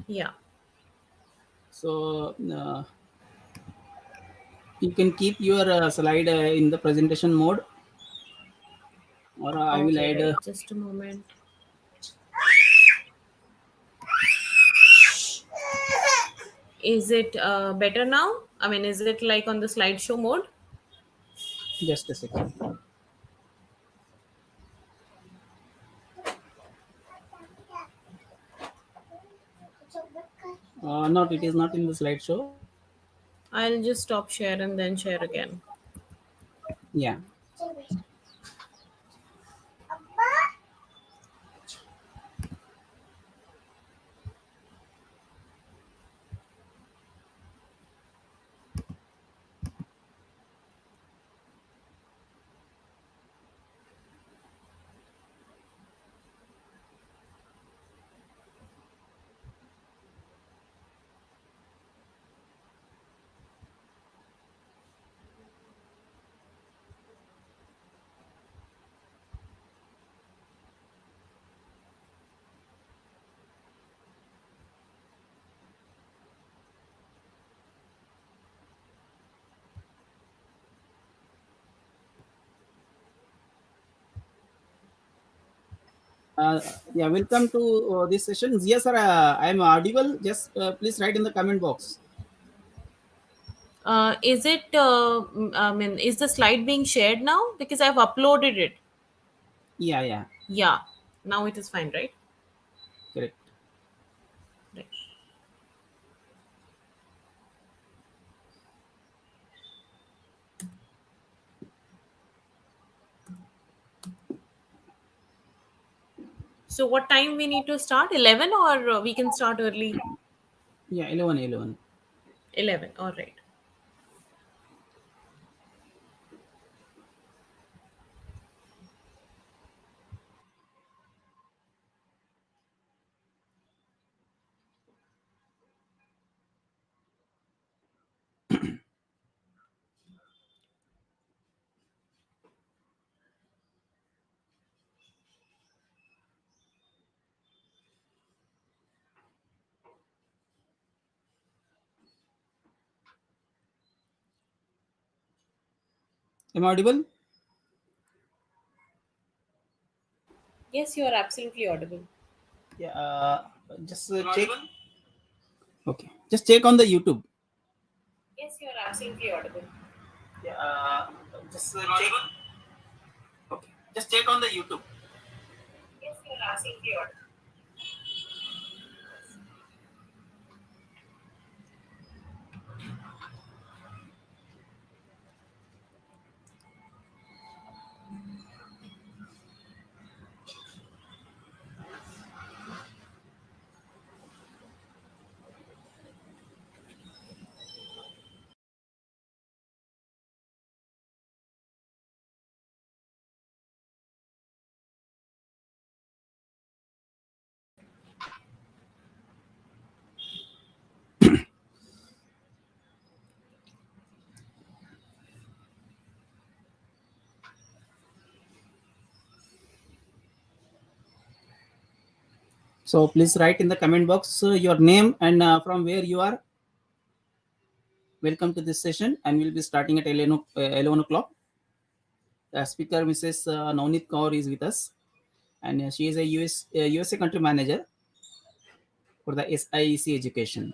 Yeah. So you can keep your slide in the presentation mode, or I will Okay, add. right. Just a moment. Is it better now? I mean, is it like on the slideshow mode? Just a second. Not, it is not in the slideshow. I'll just stop share and then share again. Yeah. Yeah, welcome to this session. Yes, sir, I am audible. Just please write in the comment box. Is it, I mean, is the slide being shared now? Because I've uploaded it. Yeah, yeah, Yeah. Now it is fine, right? correct. Right. So what time we need to start? 11 or we can start early? Yeah, 11, 11. 11. All right. Am I audible? Yes, you are absolutely audible. Yeah, just check. Okay, just check on the YouTube. Yes, you are absolutely audible. Yeah, just check. Okay, just check on the YouTube. Yes, you are absolutely audible. So please write in the comment box your name and from where you are. Welcome to this session, and we'll be starting at 11 o'clock. The speaker, Mrs. Navneet Kaur, is with us, and she is a USA country manager for the SIEC education.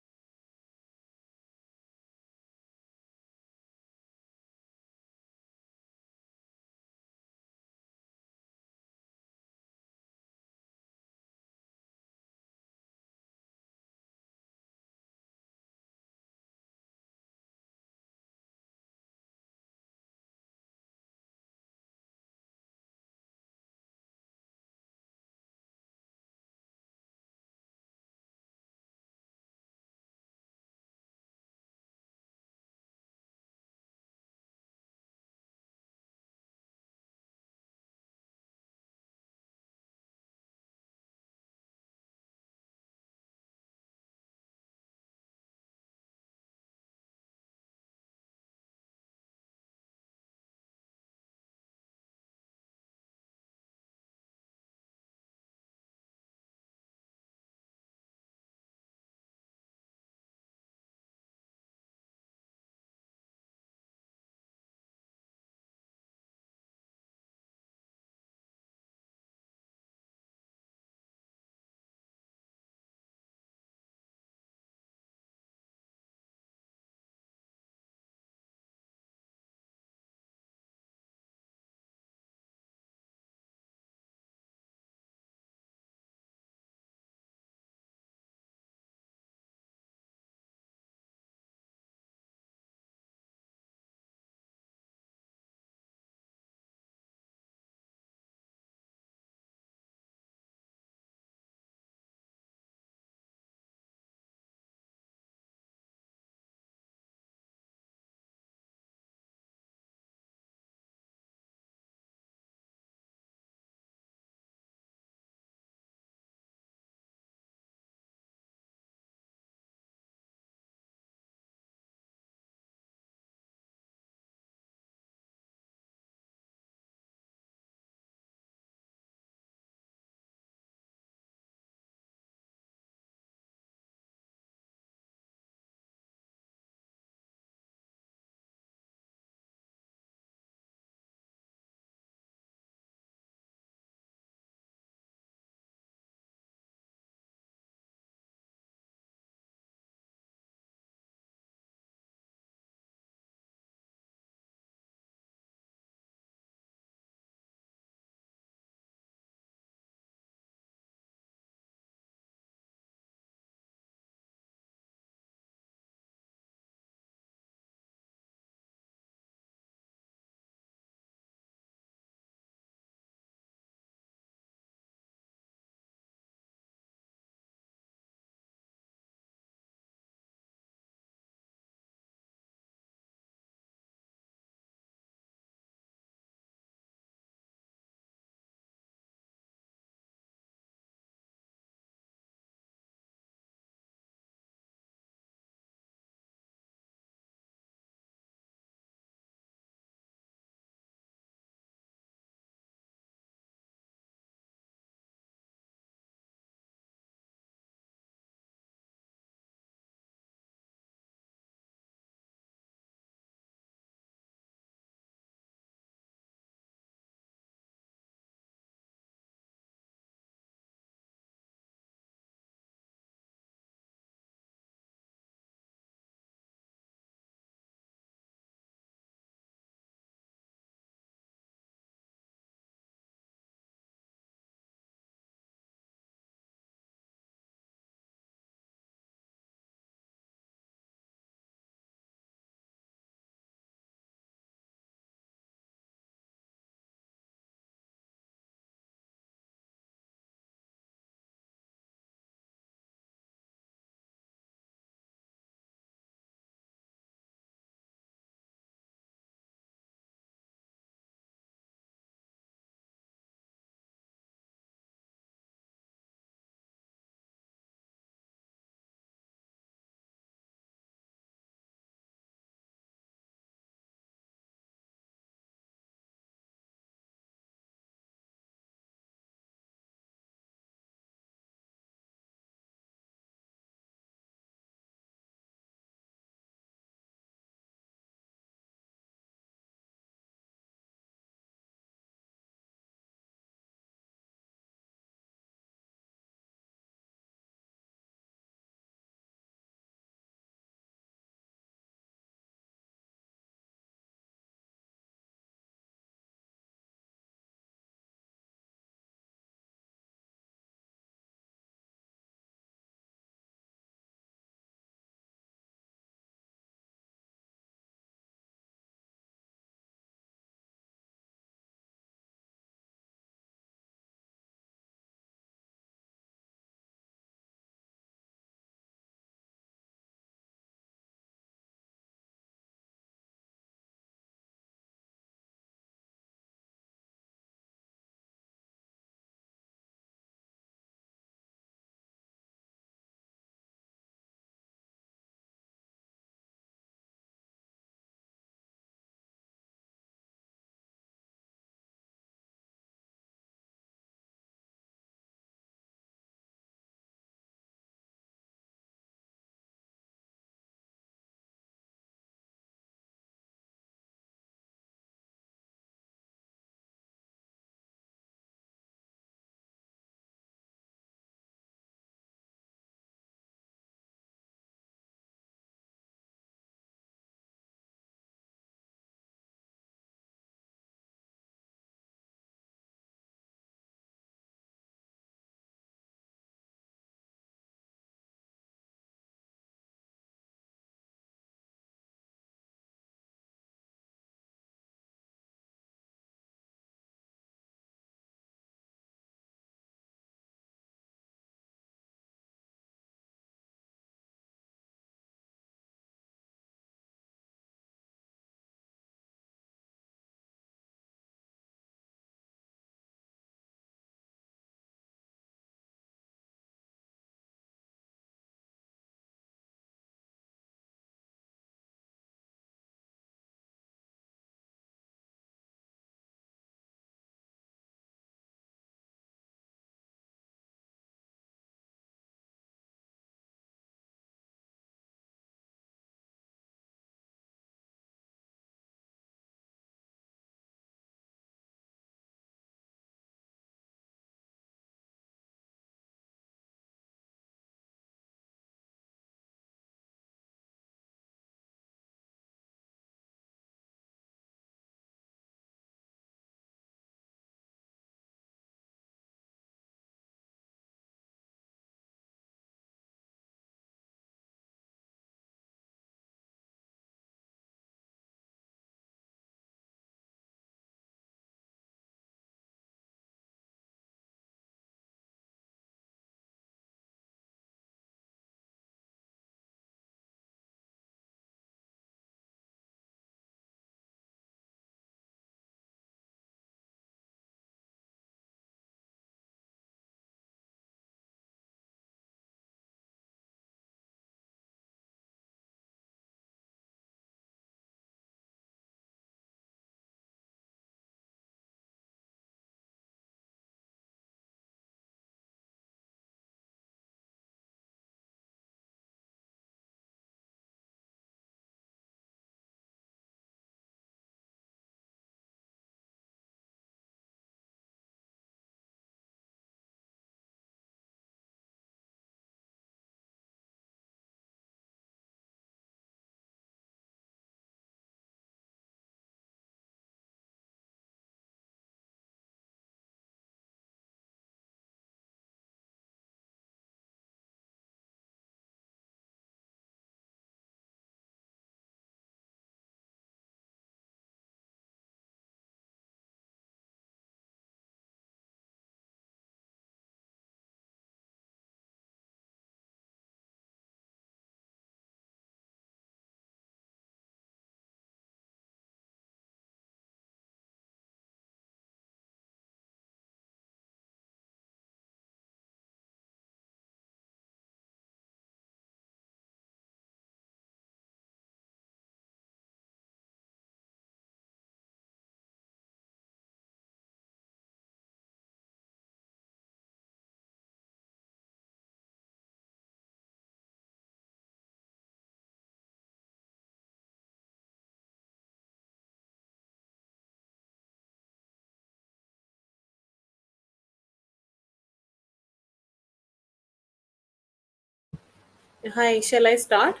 Hi, shall I start?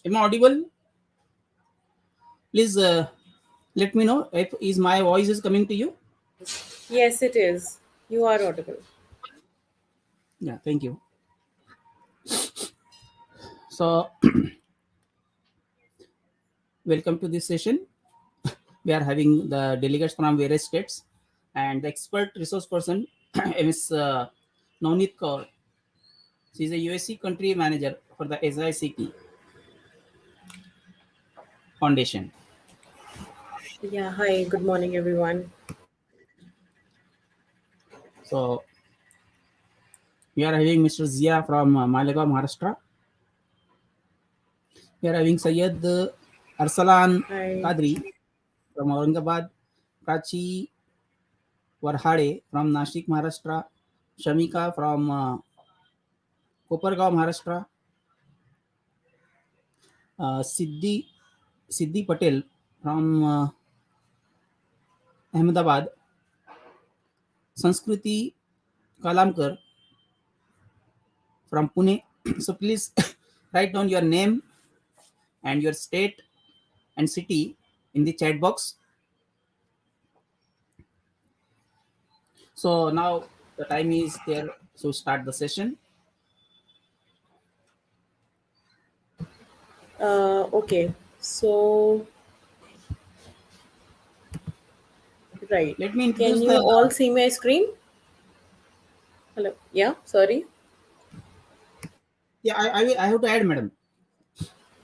Am I audible? Please let me know if is my voice is coming to you. Yes, it is. You are audible. Yeah, thank you. So welcome to this session. We are having the delegates from various states and the expert resource person Ms. Navneet Kaur. She is a USC country manager for the SICT Foundation. Yeah, hi, good morning, everyone. So we are having Mr. Zia from Malegaon, Maharashtra. We are having Syed Arsalan Hi. Kadri from Aurangabad, Prachi Warhade from Nashik, Maharashtra, Shamika from Kopargaon, Maharashtra, Siddhi Siddhi Patel from Ahmedabad, Sanskriti Kalamkar from Pune. So please write down your name and your state and city in the chat box. So now the time is there. So start the session. Okay, so, right. Let me Can introduce you the. all see my screen? Hello? Yeah, sorry. Yeah, I have to add, madam.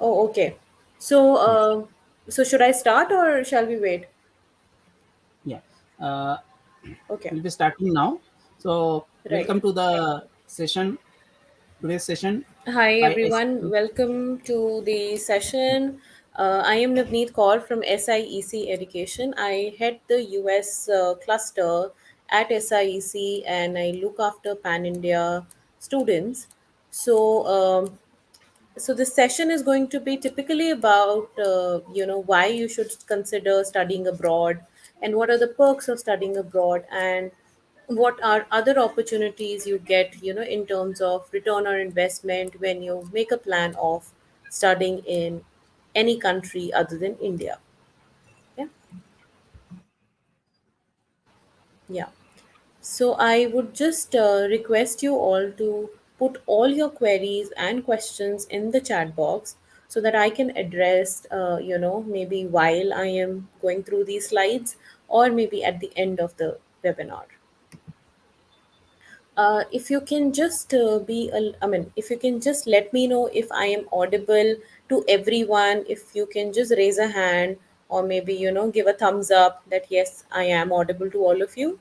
Oh, okay. So, Yes. so should I start or shall we wait? Yeah. Uh, Okay, we'll be starting now. So right. welcome to the session. Today's session Hi, by everyone. Welcome to the session. I am Navneet Kaur from SIEC Education. I head the US cluster at SIEC and I look after Pan India students. So, so this session is going to be typically about why you should consider studying abroad and what are the perks of studying abroad and what are other opportunities you get in terms of return on investment when you make a plan of studying in any country other than India. Yeah. Yeah. So I would just request you all to put all your queries and questions in the chat box so that I can address, maybe while I am going through these slides or maybe at the end of the webinar. If you can just I mean, if you can just let me know if I am audible to everyone, if you can just raise a hand, or maybe, give a thumbs up that yes, I am audible to all of you.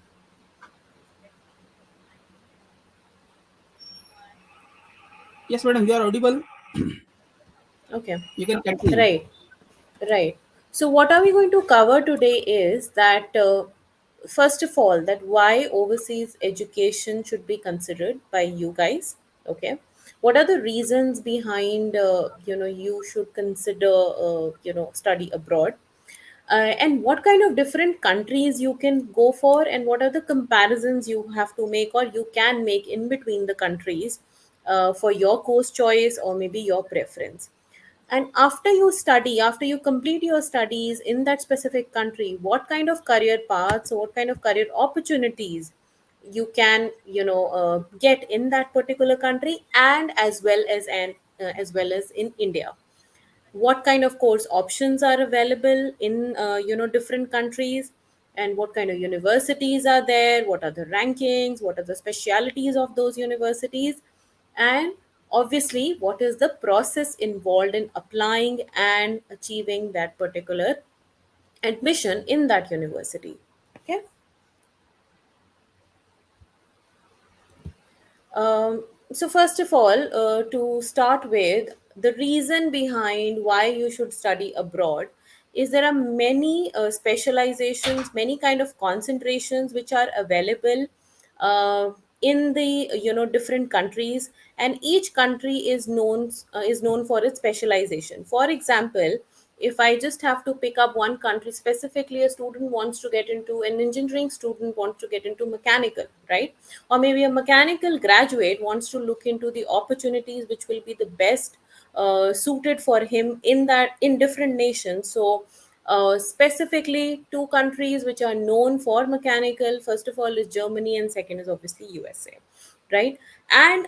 Yes, madam, you are audible. Okay. You can continue. Right. Right. So, what are we going to cover today is that, first of all, that why overseas education should be considered by you guys. Okay. What are the reasons behind, you should consider, study abroad? And what kind of different countries you can go for, and what are the comparisons you have to make or you can make in between the countries for your course choice or maybe your preference. And after you study, after you complete your studies in that specific country, what kind of career paths or what kind of career opportunities you can, get in that particular country, and as well as in India. What kind of course options are available in, different countries, and what kind of universities are there, what are the rankings, what are the specialities of those universities, and obviously what is the process involved in applying and achieving that particular admission in that university. Okay. So first of all, to start with, the reason behind why you should study abroad is there are many specializations, many kind of concentrations which are available uh, in the, different countries, and each country is known for its specialization. For example, if I just have to pick up one country specifically, a student wants to get into an engineering student wants to get into mechanical, right? Or maybe a mechanical graduate wants to look into the opportunities which will be the best suited for him in different nations. So specifically, two countries which are known for mechanical, first of all is Germany, and second is obviously USA, right? And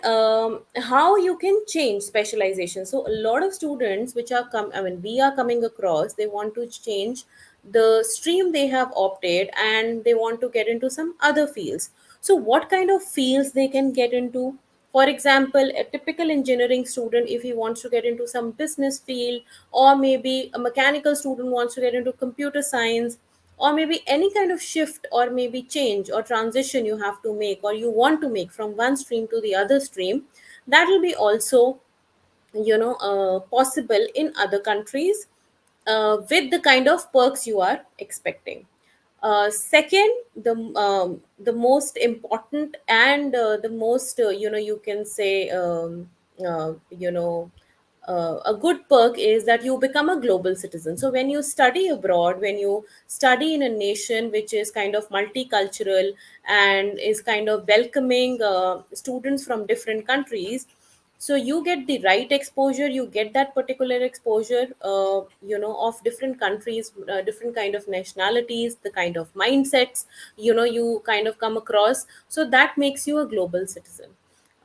how you can change specialization. So a lot of students which are we are coming across, they want to change the stream they have opted, and they want to get into some other fields. So what kind of fields they can get into? For example, a typical engineering student, if he wants to get into some business field, or maybe a mechanical student wants to get into computer science, or maybe any kind of shift or maybe change or transition you have to make or you want to make from one stream to the other stream, that will be also, possible in other countries with the kind of perks you are expecting. Second, the most important and the most, you can say, a good perk is that you become a global citizen. So when you study abroad, when you study in a nation which is kind of multicultural and is kind of welcoming students from different countries, so you get the right exposure, you get that particular exposure, of different countries, different kind of nationalities, the kind of mindsets, you kind of come across, so that makes you a global citizen.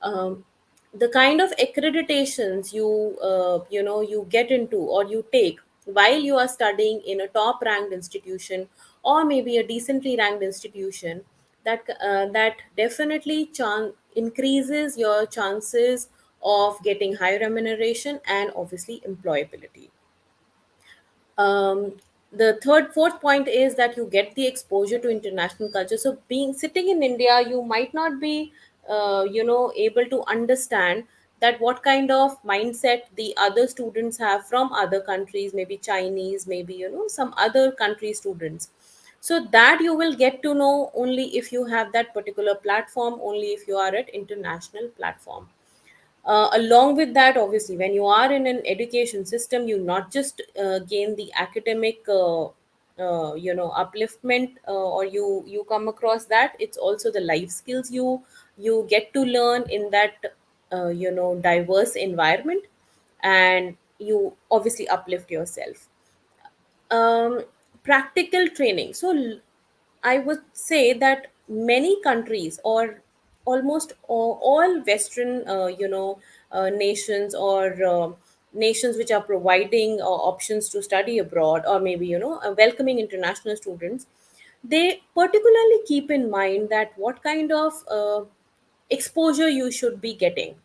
um, the kind of accreditations you get into or you take while you are studying in a top ranked institution, or maybe a decently ranked institution, that definitely increases your chances of getting high remuneration and obviously employability. um, the fourth point is that you get the exposure to international culture. So being sitting in India, you might not be able to understand that what kind of mindset the other students have from other countries, maybe Chinese, maybe some other country students. So that you will get to know only if you have that particular platform, only if you are at international platform. Along with that, obviously, when you are in an education system, you not just gain the academic upliftment, or you come across that, it's also the life skills you get to learn in that diverse environment, and you obviously uplift yourself. um, Practical training. So I would say that many countries, or almost all Western, nations, or nations which are providing options to study abroad, or maybe welcoming international students, they particularly keep in mind that what kind of exposure you should be getting,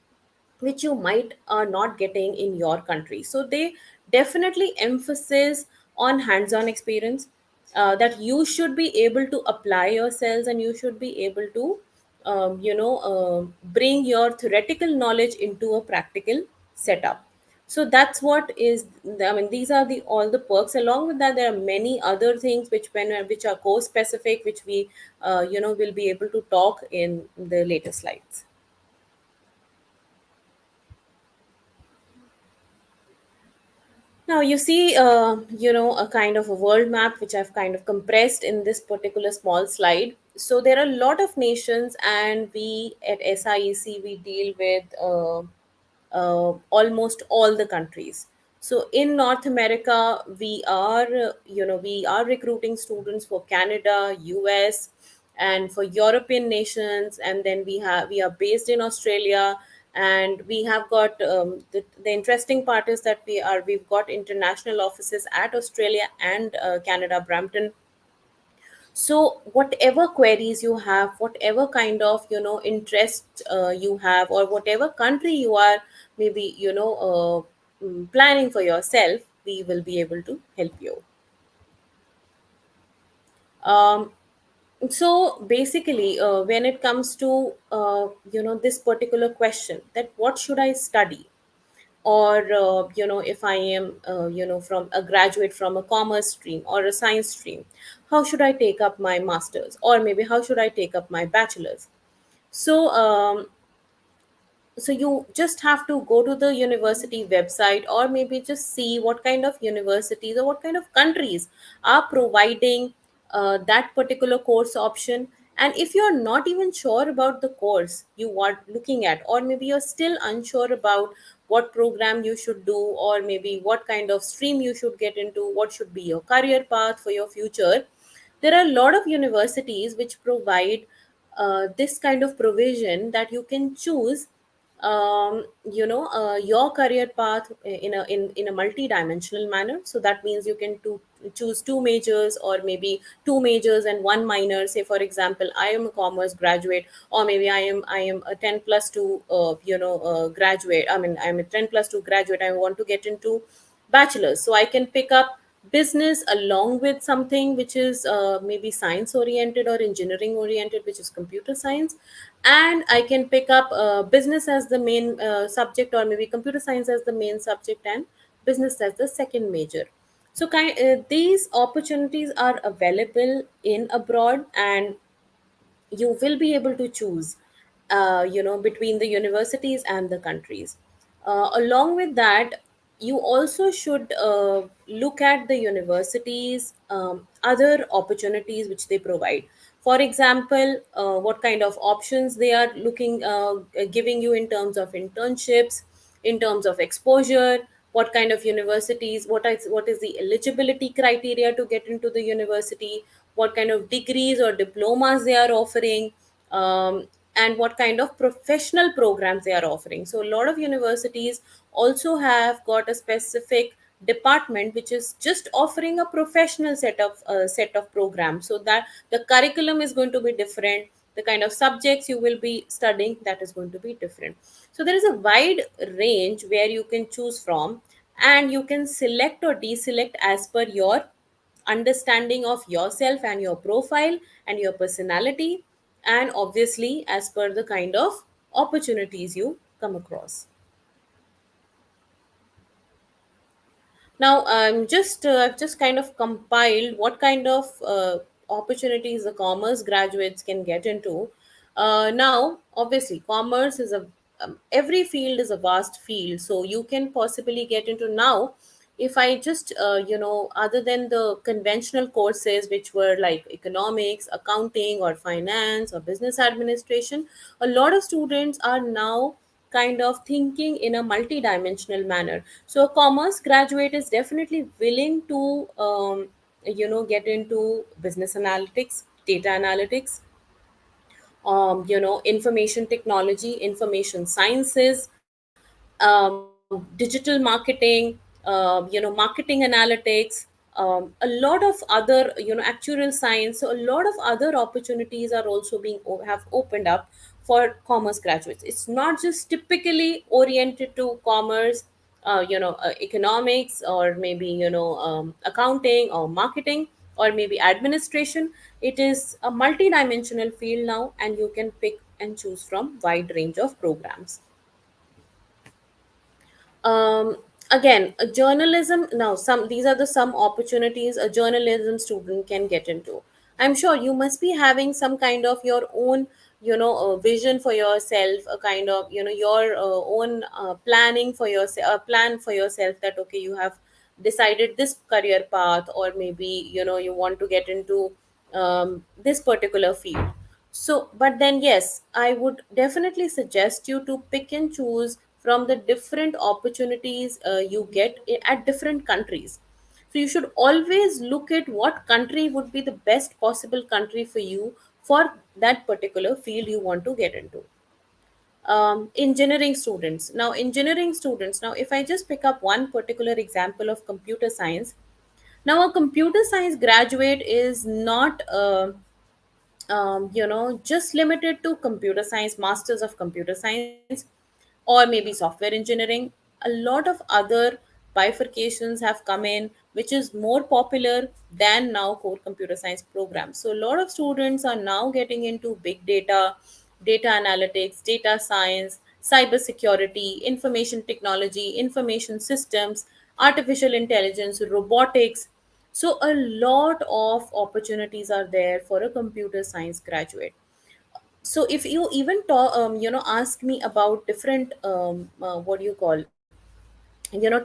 which you might are not getting in your country. So they definitely emphasis on hands-on experience, that you should be able to apply yourselves, and you should be able to bring your theoretical knowledge into a practical setup. So that's what is, I mean, these are the all the perks. Along with that, there are many other things which are course specific, which we will be able to talk in the later slides. Now you see, a kind of a world map which I've kind of compressed in this particular small slide. So there are a lot of nations, and we at SIEC we deal with almost all the countries. So in North America, we are recruiting students for Canada, US, and for European nations, and then we are based in Australia, and we have got the interesting part is that we've got international offices at Australia and Canada, Brampton. So whatever queries you have, whatever kind of interest you have, or whatever country you are maybe planning for yourself, we will be able to help you. um, so basically, when it comes to this particular question, that what should I study, or if I am from a graduate from a commerce stream or a science stream, how should I take up my masters, or maybe how should I take up my bachelor's? So you just have to go to the university website, or maybe just see what kind of universities or what kind of countries are providing that particular course option. And if you're not even sure about the course you are looking at, or maybe you're still unsure about what program you should do, or maybe what kind of stream you should get into, what should be your career path for your future, there are a lot of universities which provide this kind of provision, that you can choose your career path in a multi-dimensional manner. So that means you can choose two majors, or maybe two majors and one minor. Say for example, I am a commerce graduate, or maybe I am a 10 plus 2 graduate. I mean, I'm a 10 plus 2 graduate, I want to get into bachelor's, so I can pick up business along with something which is maybe science oriented or engineering oriented, which is computer science. And I can pick up business as the main subject, or maybe computer science as the main subject, and business as the second major. So these opportunities are available in abroad, and you will be able to choose between the universities and the countries. Along with that, you also should look at the universities other opportunities which they provide. For example, what kind of options they are giving you in terms of internships, in terms of exposure, what kind of universities, what is the eligibility criteria to get into the university, what kind of degrees or diplomas they are offering, and what kind of professional programs they are offering. So a lot of universities also have got a specific department which is just offering a professional set of programs, so that the curriculum is going to be different, the kind of subjects you will be studying, that is going to be different. So there is a wide range where you can choose from, and you can select or deselect as per your understanding of yourself and your profile and your personality, and obviously as per the kind of opportunities you come across. Now, I've just kind of compiled what kind of opportunities the commerce graduates can get into. Now, obviously, commerce is a every field is a vast field, so you can possibly get into now. If I just other than the conventional courses which were like economics, accounting, or finance, or business administration, a lot of students are now kind of thinking in a multi-dimensional manner. So a commerce graduate is definitely willing to get into business analytics, data analytics, information technology, information sciences, digital marketing, marketing analytics, a lot of other, actuarial science. So a lot of other opportunities are also have opened up for commerce graduates. It's not just typically oriented to commerce, economics, or maybe accounting or marketing, or maybe administration. It is a multi-dimensional field now, and you can pick and choose from wide range of programs. um, Again, a journalism, now some, these are the some opportunities a journalism student can get into. I'm sure you must be having some kind of your own vision for yourself, a kind of your own planning for yourself, plan for yourself, that okay, you have decided this career path, or maybe you want to get into this particular field. So, but then, yes, I would definitely suggest you to pick and choose from the different opportunities you get at different countries. So, you should always look at what country would be the best possible country for you for that particular field you want to get into. Engineering students, now, if I just pick up one particular example of computer science, now a computer science graduate is not. Just limited to computer science, masters of computer science, or maybe software engineering. A lot of other bifurcations have come in, which is more popular than now core computer science programs. So a lot of students are now getting into big data, data analytics, data science, cyber security, information technology, information systems, artificial intelligence, robotics. So a lot of opportunities are there for a computer science graduate. So if you even ask me about different what do you call,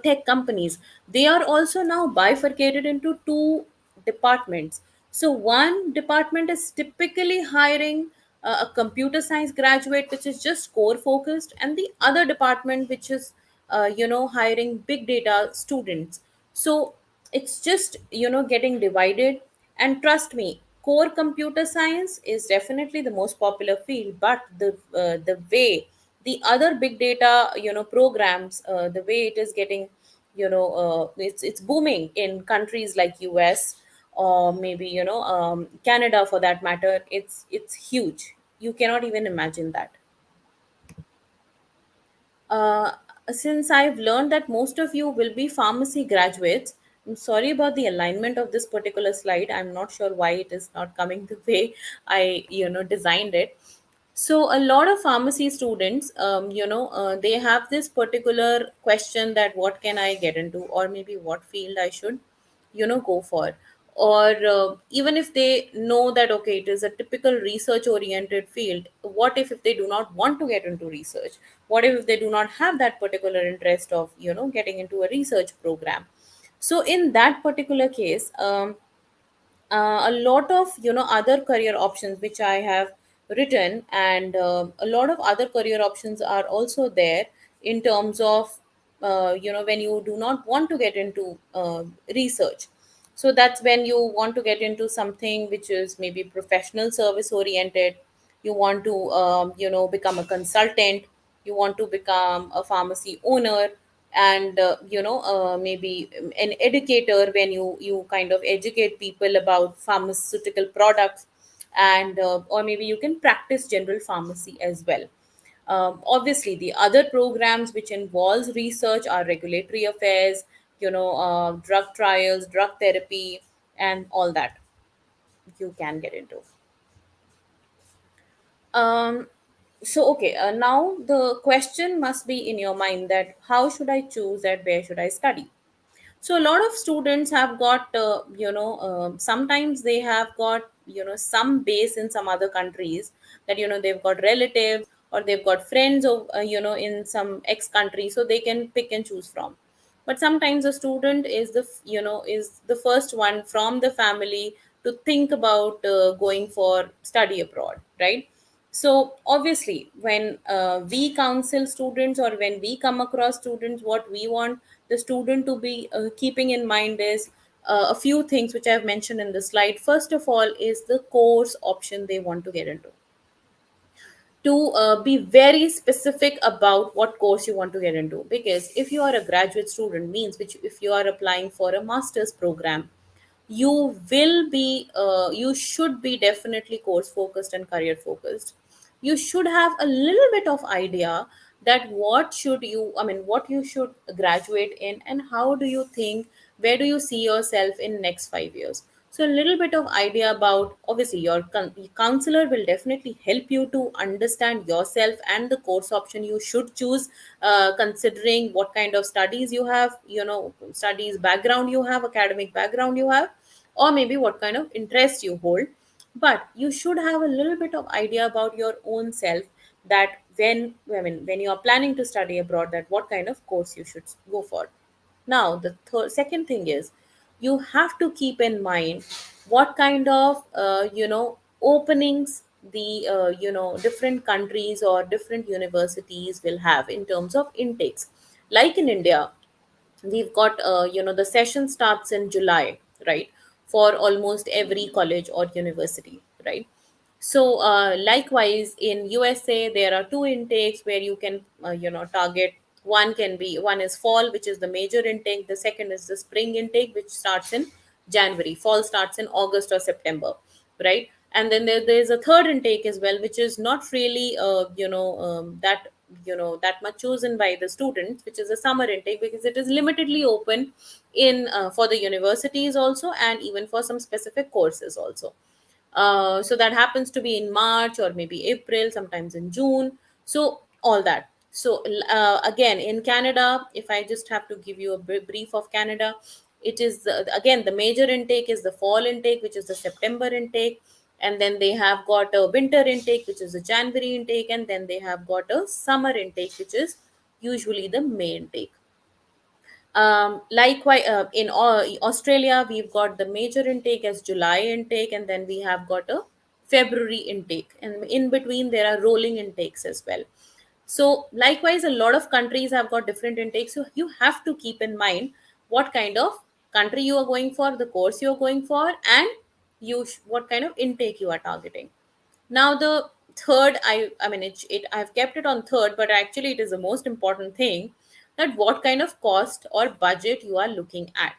tech companies, they are also now bifurcated into two departments. So one department is typically hiring a computer science graduate, which is just core focused, and the other department which is hiring big data students. So it's just getting divided. And trust me, core computer science is definitely the most popular field, but the way the other big data programs, the way it is getting, it's booming in countries like US, or maybe Canada for that matter. It's huge. You cannot even imagine that. uh, since I've learned that most of you will be pharmacy graduates, I'm sorry about the alignment of this particular slide. I'm not sure why it is not coming the way I designed it. So a lot of pharmacy students, they have this particular question that what can I get into, or maybe what field I should go for. Or even if they know that okay, it is a typical research oriented field, what if they do not want to get into research? What if they do not have that particular interest of getting into a research program? So in that particular case, a lot of other career options which I have written, and a lot of other career options are also there, in terms of when you do not want to get into research. So that's when you want to get into something which is maybe professional service oriented. You want to become a consultant, you want to become a pharmacy owner, and maybe an educator, when you kind of educate people about pharmaceutical products. And or maybe you can practice general pharmacy as well. Obviously the other programs which involves research are regulatory affairs, drug trials, drug therapy, and all that you can get into. um, okay, now the question must be in your mind that how should I choose that where should I study? So a lot of students have got sometimes they have got some base in some other countries, that they've got relatives or they've got friends of in some ex country, so they can pick and choose from. But sometimes a student is is the first one from the family to think about going for study abroad, right? So obviously when we counsel students, or when we come across students, what we want the student to be keeping in mind is a few things which I've mentioned in the slide. First of all is the course option they want to get into, to be very specific about what course you want to get into. Because if you are a graduate student, means which if you are applying for a master's program, you you should be definitely course focused and career focused. you should have a little bit of idea that what you should graduate in, and how do you think, where do you see yourself in next 5 years. So a little bit of idea about, obviously your counselor will definitely help you to understand yourself and the course option you should choose, considering what kind of studies you have, studies background you have, academic background you have, or maybe what kind of interest you hold. But you should have a little bit of idea about your own self, that when you are planning to study abroad, that what kind of course you should go for. Now the second thing is, you have to keep in mind what kind of openings the different countries or different universities will have in terms of intakes. Like in India, we've got the session starts in July, right, for almost every college or university, right? So likewise in USA there are two intakes where you can target. One is fall, which is the major intake. The second is the spring intake, which starts in January. Fall starts in August or September, right? And then there's a third intake as well, which is not really that much chosen by the students, which is a summer intake, because it is limitedly open in for the universities also, and even for some specific courses also. So that happens to be in March or maybe April, sometimes in June. So all that. So again, in Canada, if I just have to give you a brief of Canada, it is again, the major intake is the fall intake, which is the September intake, and then they have got a winter intake, which is a January intake, and then they have got a summer intake, which is usually the May intake. Likewise, in Australia, we've got the major intake as July intake, and then we have got a February intake, and in between there are rolling intakes as well. So, likewise, a lot of countries have got different intakes. So, you have to keep in mind what kind of country you are going for, the course you are going for, and what kind of intake you are targeting. Now the third, I've kept it on third, but actually it is the most important thing, that what kind of cost or budget you are looking at.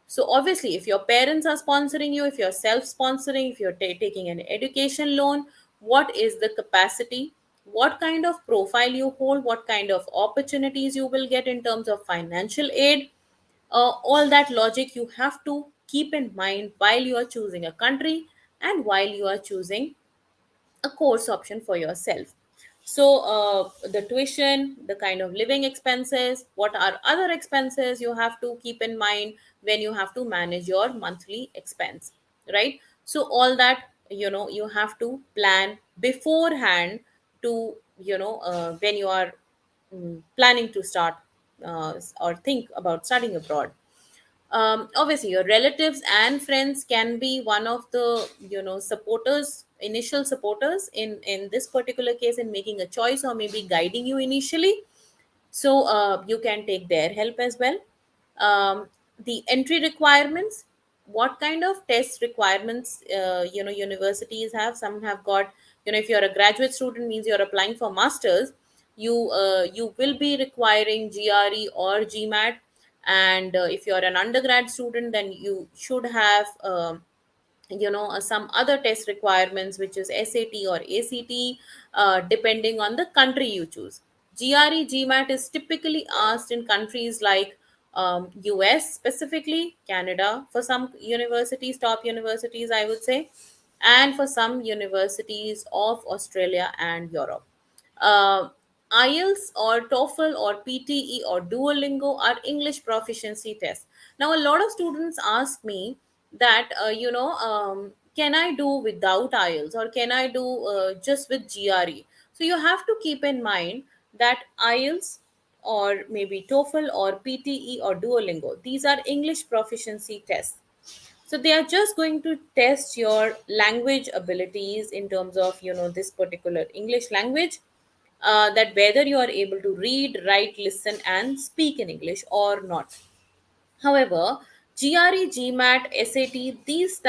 So obviously, if your parents are sponsoring you, if you're self-sponsoring, if you're taking an education loan, what is the capacity? What kind of profile you hold? What kind of opportunities you will get in terms of financial aid? All that logic you have to keep in mind while you are choosing a country and while you are choosing a course option for yourself. So the tuition, the kind of living expenses, what are other expenses you have to keep in mind when you have to manage your monthly expense, right? So all that, you have to plan beforehand, to when you are planning to start or think about studying abroad. Obviously your relatives and friends can be one of the supporters, initial supporters in this particular case, in making a choice or maybe guiding you initially. So you can take their help as well. The entry requirements, what kind of test requirements universities have. Some have got, if you're a graduate student, means you're applying for masters, you will be requiring GRE or GMAT. And if you're an undergrad student, then you should have some other test requirements, which is SAT or ACT, depending on the country you choose. GRE GMAT is typically asked in countries like US, specifically Canada, for some universities, top universities I would say, and for some universities of Australia and Europe. uh, IELTS or TOEFL or PTE or Duolingo are English proficiency tests. Now, a lot of students ask me that, can I do without IELTS, or can I do just with GRE? So you have to keep in mind that IELTS or maybe TOEFL or PTE or Duolingo, these are English proficiency tests. So they are just going to test your language abilities in terms of this particular English language, that whether you are able to read, write, listen, and speak in English or not. However, GRE, GMAT, SAT, these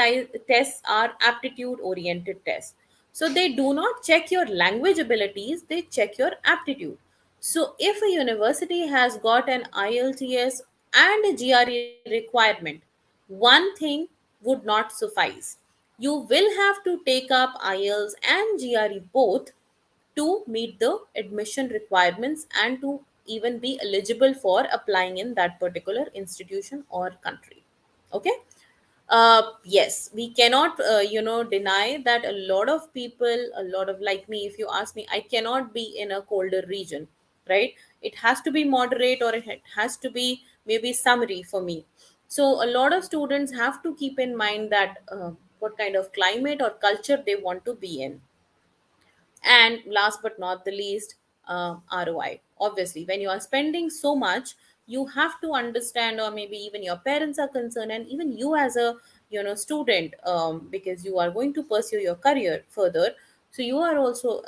tests are aptitude oriented tests. So they do not check your language abilities, they check your aptitude. So if a university has got an IELTS and a GRE requirement, one thing would not suffice. You will have to take up IELTS and GRE both to meet the admission requirements and to even be eligible for applying in that particular institution or country. Okay. Yes, we cannot deny that a lot of people, a lot of, like me, if you ask me, I cannot be in a colder region, right? It has to be moderate, or it has to be maybe summary for me. So a lot of students have to keep in mind that what kind of climate or culture they want to be in. And last but not the least, ROI. Obviously, when you are spending so much, you have to understand, or maybe even your parents are concerned, and even you as a student, because you are going to pursue your career further. So you are also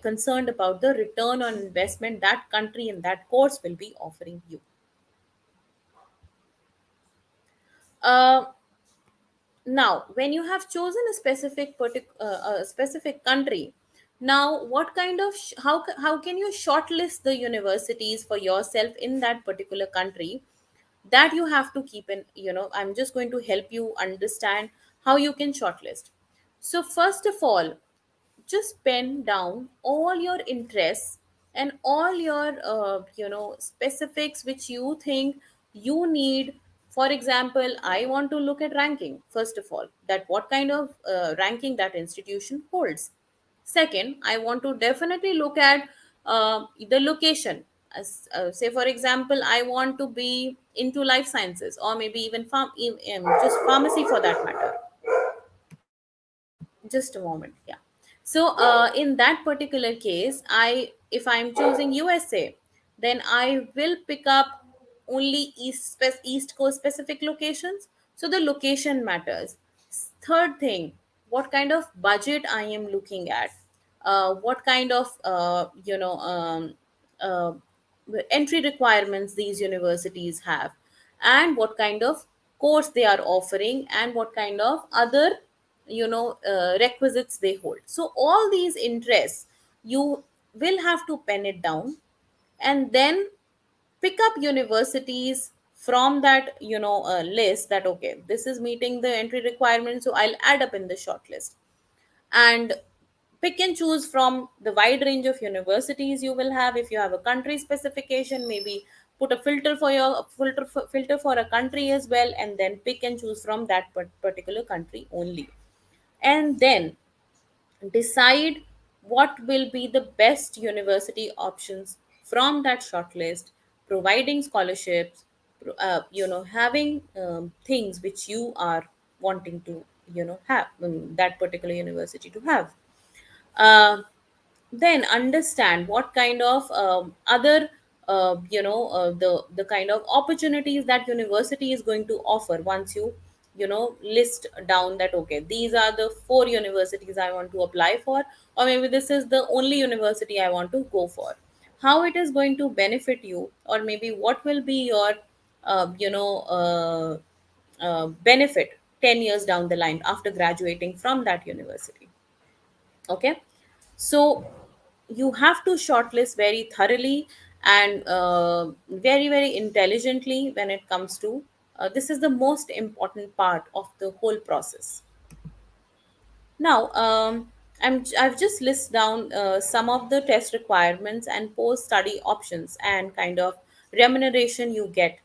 concerned about the return on investment that country and that course will be offering you. Uh, Now when you have chosen a a specific country, now what kind of how can you shortlist the universities for yourself in that particular country? That you have to keep in, I'm just going to help you understand how you can shortlist. So first of all, just pen down all your interests and all your specifics which you think you need. For example, I want to look at ranking, first of all, that what kind of ranking that institution holds. Second, I want to definitely look at the location. Say for example, I want to be into life sciences, or maybe even just pharmacy for that matter. Just a moment. Yeah. So in that particular case, if I'm choosing USA, then I will pick up only east coast specific locations. So the location matters. Third thing, what kind of budget I am looking at, what kind of uh, entry requirements these universities have, and what kind of course they are offering, and what kind of other requisites they hold. So all these interests, you will have to pen it down, and then pick up universities from that list, that okay, this is meeting the entry requirements, so I'll add up in the short list. And pick and choose from the wide range of universities you will have. If you have a country specification, maybe put a filter for a country as well, and then pick and choose from that particular country only. And then decide what will be the best university options from that shortlist, providing scholarships, having things which you are wanting to have that particular university to have. uh, then understand what kind of other the kind of opportunities that university is going to offer. Once you list down that okay, these are the four universities I want to apply for, or maybe this is the only university I want to go for, how it is going to benefit you, or maybe what will be your benefit 10 years down the line after graduating from that university. Okay. So you have to shortlist very thoroughly and very very intelligently when it comes to this is the most important part of the whole process. Now, I've just list down some of the test requirements and post-study options and kind of remuneration you get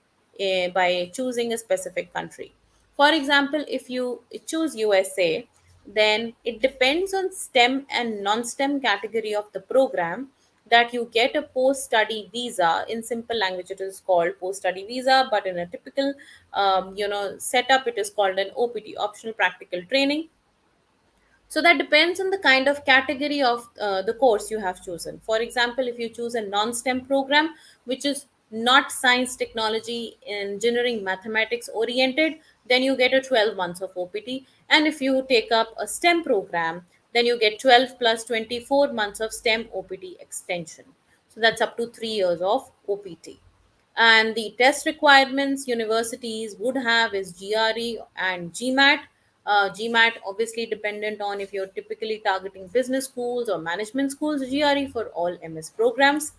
by choosing a specific country. For example, if you choose USA, then it depends on STEM and non-STEM category of the program that you get a post-study visa. In simple language, it is called post-study visa, but in a typical, setup, it is called an OPT, optional practical training. So that depends on the kind of category of the course you have chosen. For example, if you choose a non-STEM program, which is not science, technology, engineering, mathematics oriented, then you get a 12 months of OPT. And if you take up a STEM program, then you get 12 plus 24 months of STEM OPT extension. So that's up to 3 years of OPT. And the test requirements universities would have is GRE and GMAT. GMAT obviously dependent on if you're typically targeting business schools or management schools, GRE for all MS programs.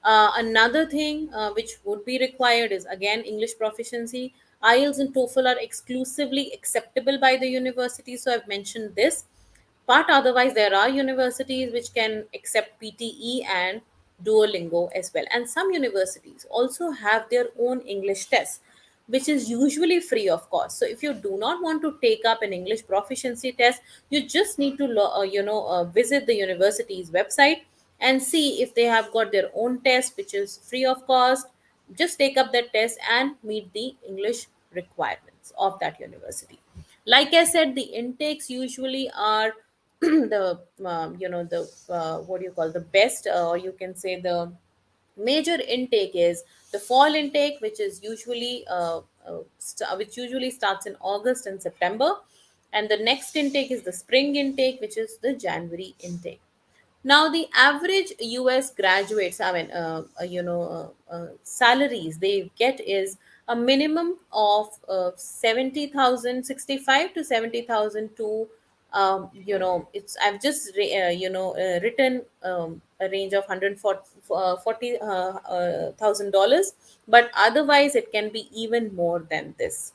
Another thing which would be required is again English proficiency. IELTS and TOEFL are exclusively acceptable by the university, so I've mentioned this. But otherwise, there are universities which can accept PTE and Duolingo as well. And some universities also have their own English tests, which is usually free of cost. So if you do not want to take up an English proficiency test, you just need to visit the university's website and see if they have got their own test, which is free of cost. Just take up that test and meet the English requirements of that university. Like I said, the intakes usually are the the what do you call, the best, or you can say the major intake is the fall intake, which is usually which usually starts in August and September, and the next intake is the spring intake, which is the January intake. Now, the average US graduates, I mean, salaries they get is a minimum of 70,000, to 70,000 to, I've just, written a range of $140,000, but otherwise it can be even more than this.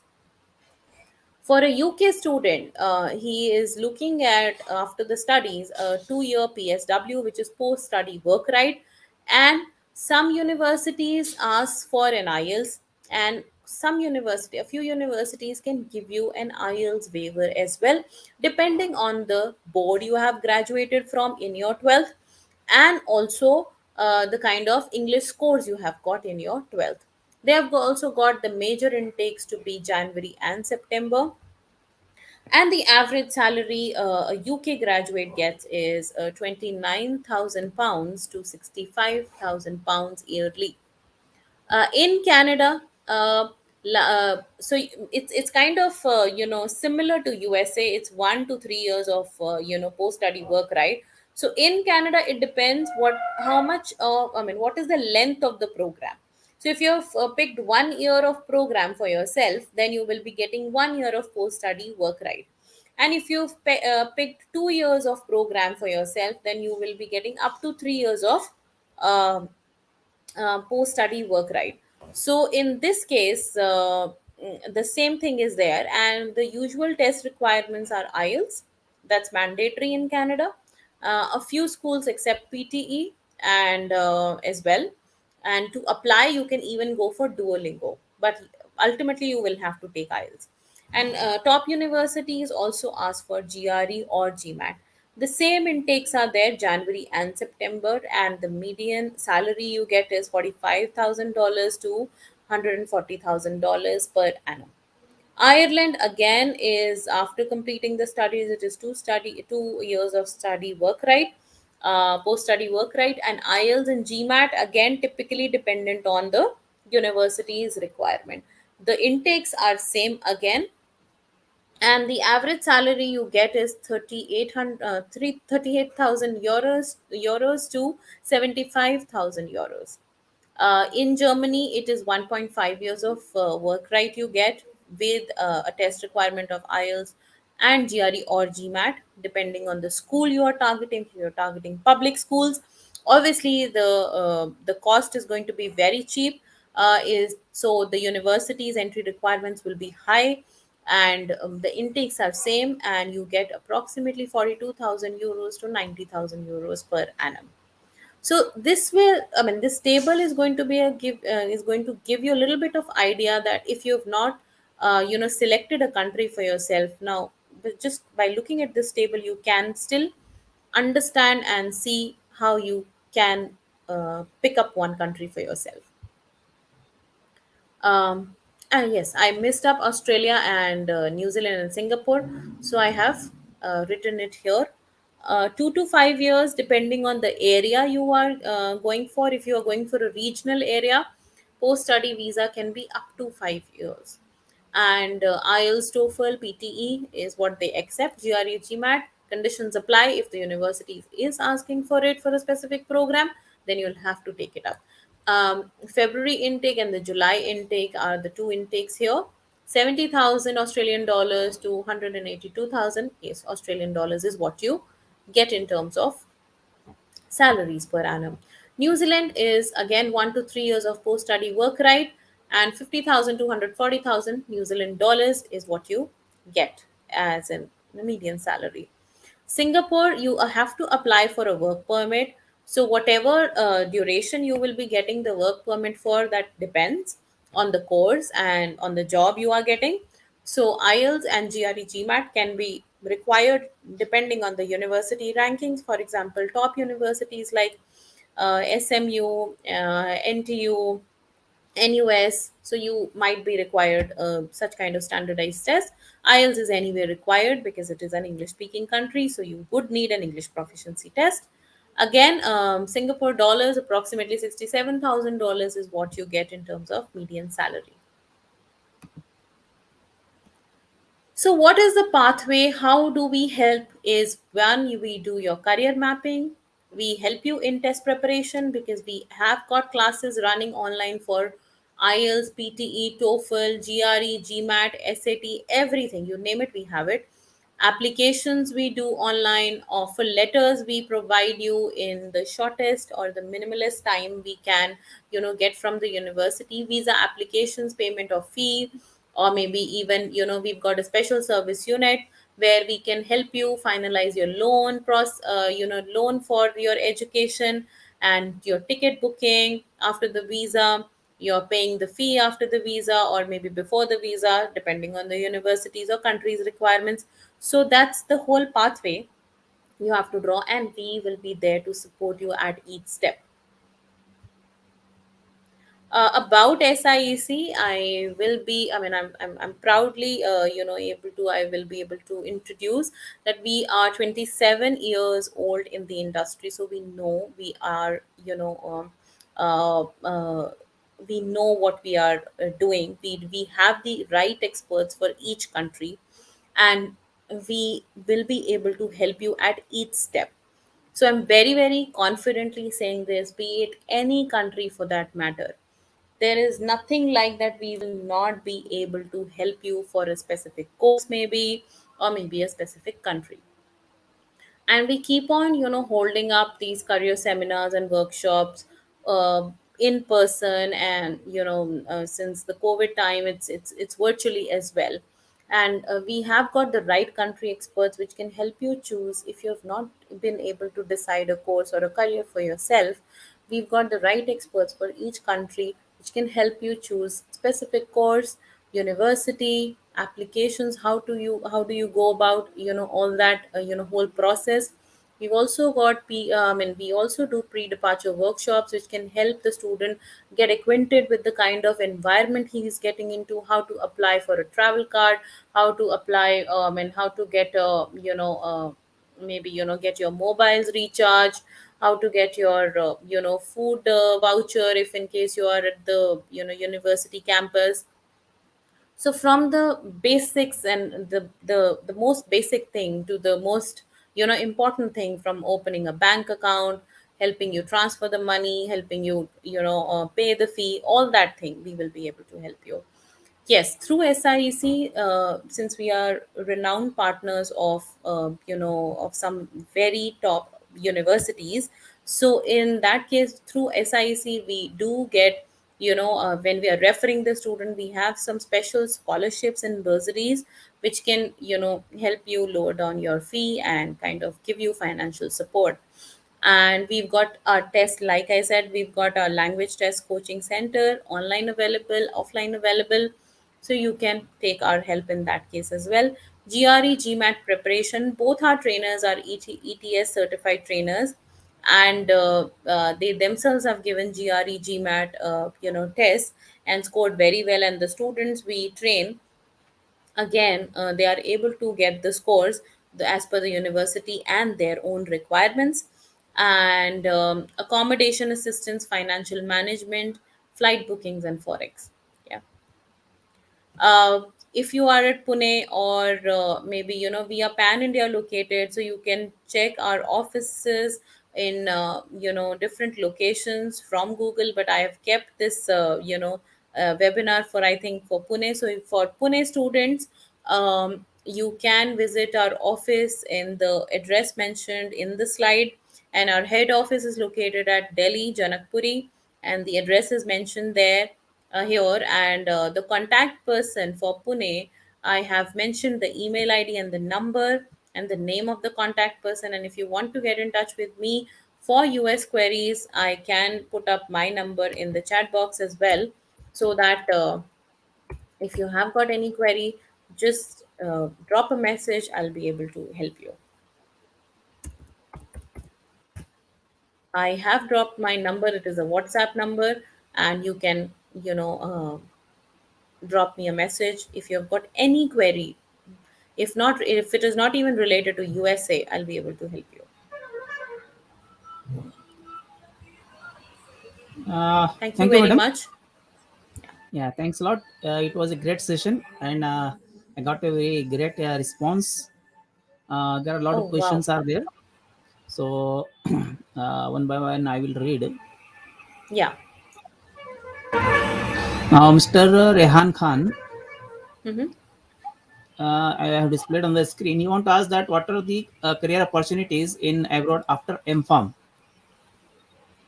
For a UK student, he is looking at, after the studies, a 2 year PSW, which is post study work right. And some universities ask for an IELTS, and a few universities can give you an IELTS waiver as well, depending on the board you have graduated from in your 12th, and also the kind of English scores you have got in your 12th. They have also got the major intakes to be January and September, and the average salary a UK graduate gets is £29,000 to £65,000 yearly. In Canada, it's kind of similar to USA. It's 1 to 3 years of post study work, right? So in Canada, it depends how much. I mean, what is the length of the program? So if you've picked 1 year of program for yourself, then you will be getting 1 year of post study work, right? And if you've picked 2 years of program for yourself, then you will be getting up to 3 years of um post study work right. So in this case, the same thing is there, and the usual test requirements are IELTS. That's mandatory in Canada. A few schools accept PTE and as well. And to apply, you can even go for Duolingo, but ultimately you will have to take IELTS. And top universities also ask for GRE or GMAT. The same intakes are there January and September, and the median salary you get is $45,000 to $140,000 per annum. Ireland again is, after completing the studies, it is 2 years of study work right, post study work right, and IELTS and GMAT again typically dependent on the university's requirement. The intakes are same again, and the average salary you get is 38,000 euros to 75,000 euros. In Germany, it is 1.5 years of work right you get, with a test requirement of IELTS and GRE or GMAT, depending on the school you are targeting. If you are targeting public schools, obviously the cost is going to be very cheap. Is so the university's entry requirements will be high, and the intakes are same, and you get approximately 42,000 euros to 90,000 euros per annum. So this will, I mean, this table is going to be is going to give you a little bit of idea that if you have not selected a country for yourself now, but just by looking at this table you can still understand and see how you can pick up one country for yourself. Yes, I missed up Australia and New Zealand and Singapore. So I have written it here. 2 to 5 years, depending on the area you are going for. If you are going for a regional area, post study visa can be up to 5 years. And IELTS, TOEFL, PTE is what they accept. GRE, GMAT conditions apply. If the university is asking for it for a specific program, then you'll have to take it up. February intake and the July intake are the two intakes here. 70,000 Australian dollars to 182,000, yes, Australian dollars is what you get in terms of salaries per annum. New Zealand is again 1 to 3 years of post study work right, and 50,000 to 140,000 New Zealand dollars is what you get as in the median salary. Singapore, you have to apply for a work permit. So, whatever duration you will be getting the work permit for, that depends on the course and on the job you are getting. So, IELTS and GRE GMAT can be required depending on the university rankings. For example, top universities like SMU, NTU, NUS, so you might be required such kind of standardized test. IELTS is anyway required because it is an English speaking country, so you would need an English proficiency test. Again, Singapore dollars, approximately $67,000 is what you get in terms of median salary. So, what is the pathway? How do we help? Is one, we do your career mapping. We help you in test preparation because we have got classes running online for IELTS, PTE, TOEFL, GRE, GMAT, SAT, everything. You name it, we have it. Applications we do online, offer letters we provide you in the shortest or the minimalist time we can, get from the university. Visa applications, payment of fee, or maybe even, we've got a special service unit where we can help you finalize your loan for your education and your ticket booking after the visa. You're paying the fee after the visa or maybe before the visa, depending on the universities or countries requirements. So that's the whole pathway you have to draw, and we will be there to support you at each step. About SIEC, I will be, I mean, I'm proudly, I will be able to introduce that we are 27 years old in the industry. So we know we are, we know what we are doing. We have the right experts for each country, and we will be able to help you at each step. So I'm very, very confidently saying this, be it any country for that matter. There is nothing like that we will not be able to help you for a specific course, maybe, or maybe a specific country. And we keep on, holding up these career seminars and workshops in person, and since the COVID time, it's virtually as well. And we have got the right country experts which can help you choose. If you have not been able to decide a course or a career for yourself, we've got the right experts for each country which can help you choose specific course, university, applications. How do you go about, all that, whole process. We've also got we also do pre-departure workshops which can help the student get acquainted with the kind of environment he is getting into, how to apply for a travel card, how to apply, and how to get maybe, get your mobiles recharged, how to get your food voucher if in case you are at the university campus. So from the basics and the most basic thing to the most important thing, from opening a bank account, helping you transfer the money, helping you pay the fee, all that thing we will be able to help you. Yes, through SIEC, since we are renowned partners of, of some very top universities. So in that case, through SIEC, we do get, when we are referring the student, we have some special scholarships and bursaries which can, help you lower down your fee and kind of give you financial support. And we've got our test, like I said, we've got our language test coaching center, online available, offline available. So you can take our help in that case as well. GRE GMAT preparation, both our trainers are ETS certified trainers, and they themselves have given GRE GMAT tests and scored very well. And the students we train, again, they are able to get the scores as per the university and their own requirements. And accommodation assistance, financial management, flight bookings, and forex. Yeah. If you are at Pune, or maybe, we are pan India located, so you can check our offices in different locations from Google. But I have kept this webinar for, I think, for Pune. So for Pune students, you can visit our office in the address mentioned in the slide, and our head office is located at Delhi Janakpuri, and the address is mentioned there, here. And the contact person for Pune, I have mentioned the email ID and the number, and the name of the contact person. And if you want to get in touch with me for US queries, I can put up my number in the chat box as well, so that if you have got any query, just drop a message. I'll be able to help you. I have dropped my number. It is a WhatsApp number, and you can, drop me a message if you've got any query. If not, if it is not even related to USA, I'll be able to help you. Thank you Thank you, very madam. much. Yeah, thanks a lot. It was a great session, and I got a very great response. There are a lot Oh, of wow. questions are there, so one by one I will read. Yeah. Mr. Rehan Khan, Mm-hmm. I have displayed on the screen. You want to ask that what are the career opportunities in abroad after M-Farm?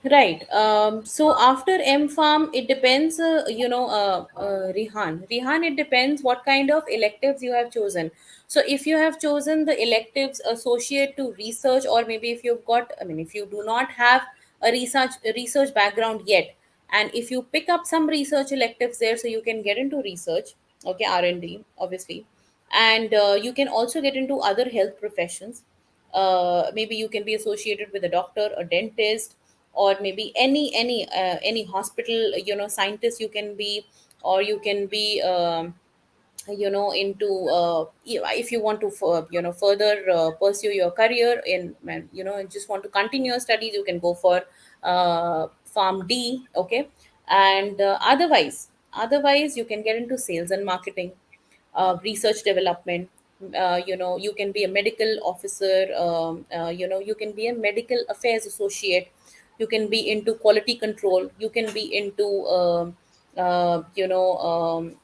Right. So after M Farm, it depends, Rihan, it depends what kind of electives you have chosen. So if you have chosen the electives associated to research, or maybe if you've got, I mean, if you do not have a research background yet, and if you pick up some research electives there, so you can get into research, okay, R&D, obviously, and you can also get into other health professions. Maybe you can be associated with a doctor, a dentist, or maybe any hospital, scientist you can be, or you can be into if you want to further pursue your career in, and just want to continue your studies, you can go for farm D, okay. And otherwise you can get into sales and marketing, research development. You can be a medical officer, you can be a medical affairs associate, you can be into quality control, you can be into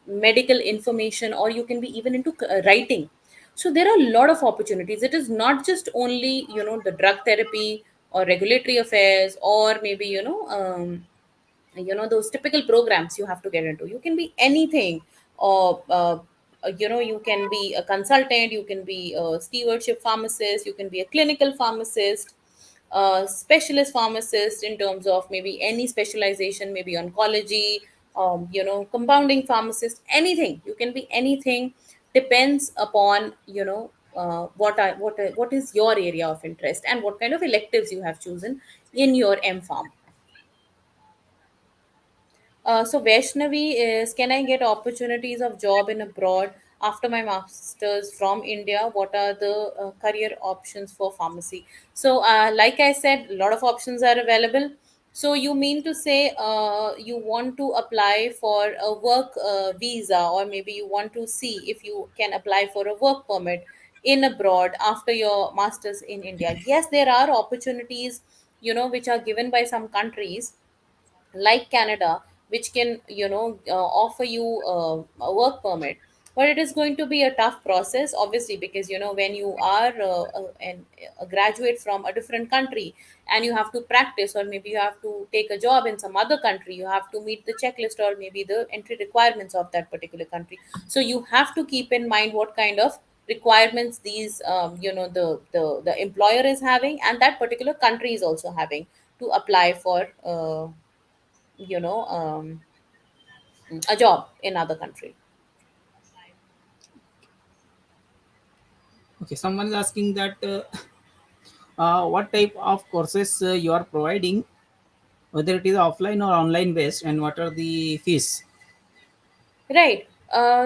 medical information, or you can be even into writing. So there are a lot of opportunities. It is not just only the drug therapy or regulatory affairs, or maybe those typical programs you have to get into. You can be anything, or you can be a consultant, you can be a stewardship pharmacist, you can be a clinical pharmacist, specialist pharmacist in terms of maybe any specialization, maybe oncology, compounding pharmacist, anything. You can be anything. Depends upon what is your area of interest, and what kind of electives you have chosen in your M Farm. So Vaishnavi is, can I get opportunities of job in abroad after my masters from India? What are the career options for pharmacy? So, like I said, a lot of options are available. So you mean to say you want to apply for a work visa, or maybe you want to see if you can apply for a work permit in abroad after your masters in India? Yes, there are opportunities, which are given by some countries like Canada, which can offer you a work permit. But it is going to be a tough process, obviously, because when you are a graduate from a different country, and you have to practice, or maybe you have to take a job in some other country, you have to meet the checklist or maybe the entry requirements of that particular country. So you have to keep in mind what kind of requirements these the employer is having, and that particular country is also having, to apply for you know a job in other country. Okay, someone is asking that what type of courses you are providing, whether it is offline or online based, and what are the fees? Right.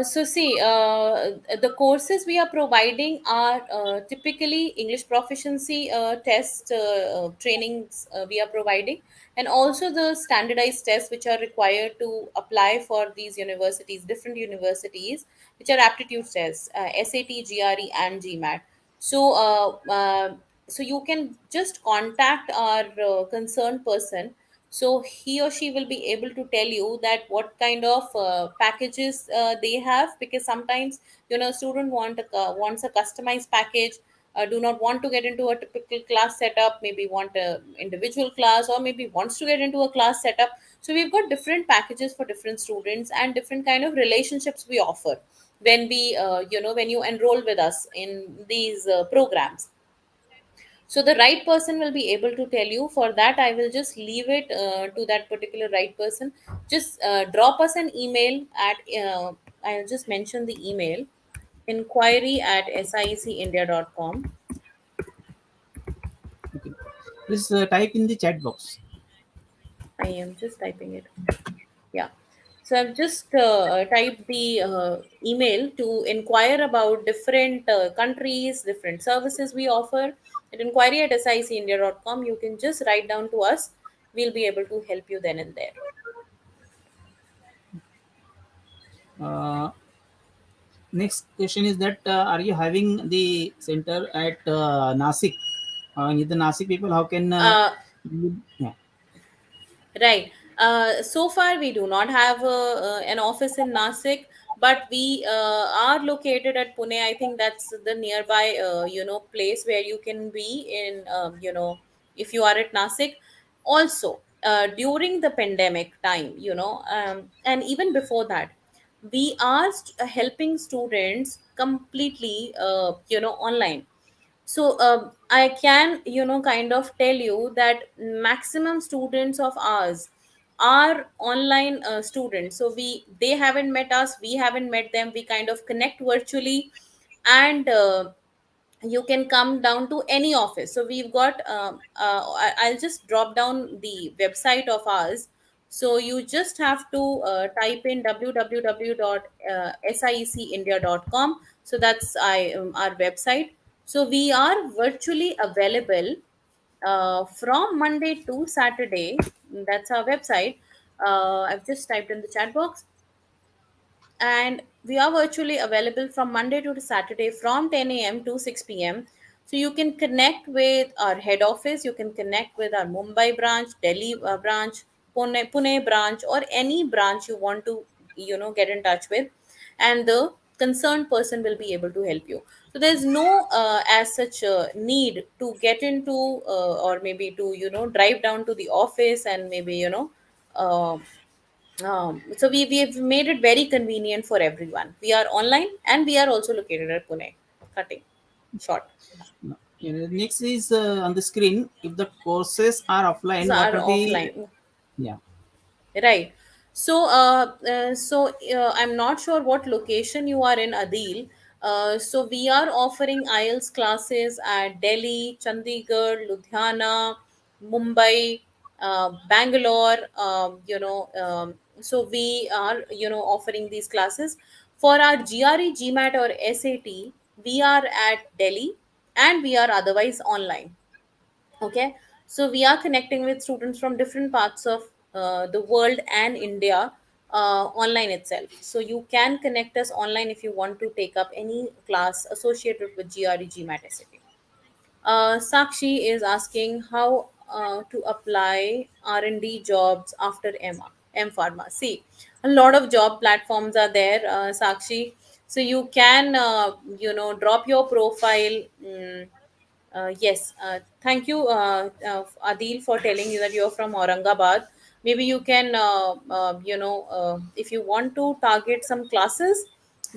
So see, the courses we are providing are typically English proficiency test trainings we are providing, and also the standardized tests which are required to apply for these universities, different universities, which are aptitude tests, SAT, GRE, and GMAT. So, so you can just contact our concerned person, so he or she will be able to tell you that what kind of packages they have, because sometimes student wants a customized package, do not want to get into a typical class setup, maybe want a individual class, or maybe wants to get into a class setup. So we've got different packages for different students and different kind of relationships we offer when we when you enroll with us in these programs. So the right person will be able to tell you. For that, I will just leave it to that particular right person. Just drop us an email at I'll just mention the email: inquiry at siecindia.com. Okay. Please type in the chat box. I am just typing it. Yeah. So I've just typed the email to inquire about different countries, different services we offer. At inquiry at sicindia.com, you can just write down to us. We'll be able to help you then and there. Uh, Next question is that are you having the center at Nasik? With the Nasik people, how can Uh, yeah. Right. So far, we do not have an office in Nasik, but we are located at Pune. I think that's the nearby, place where you can be in, if you are at Nasik. Also, during the pandemic time, and even before that, we are helping students completely, online. So I can kind of tell you that maximum students of ours are online students. So they haven't met us, we haven't met them, we kind of connect virtually. And you can come down to any office. So we've got I'll just drop down the website of ours. So you just have to type in www.siecindia.com. So that's our website. So we are virtually available from Monday to Saturday. That's our website. I've just typed in the chat box. And we are virtually available from Monday to Saturday from 10 a.m. to 6 p.m. So you can connect with our head office, you can connect with our Mumbai branch, Delhi branch, Pune branch, or any branch you want to get in touch with, and the concerned person will be able to help you. So there's no as such need to get into or maybe to drive down to the office and maybe uh, we've made it very convenient for everyone. We are online and we are also located at Pune. Cutting short. No. Next is on the screen. If the courses are These offline, what are are the offline. yeah? Right. I'm not sure what location you are in, Adil. So we are offering IELTS classes at Delhi, Chandigarh, Ludhiana, Mumbai, Bangalore. So we are offering these classes for our GRE, GMAT, or SAT. We are at Delhi, and we are otherwise online. Okay, so we are connecting with students from different parts of the world and India online itself. So you can connect us online if you want to take up any class associated with GRE, GMAT, SAT. Sakshi is asking how to apply R&D jobs after M Pharma. See, a lot of job platforms are there, Sakshi. So you can, drop your profile. Yes, thank you, Adil, for telling you that you're from Aurangabad. Maybe you can, if you want to target some classes,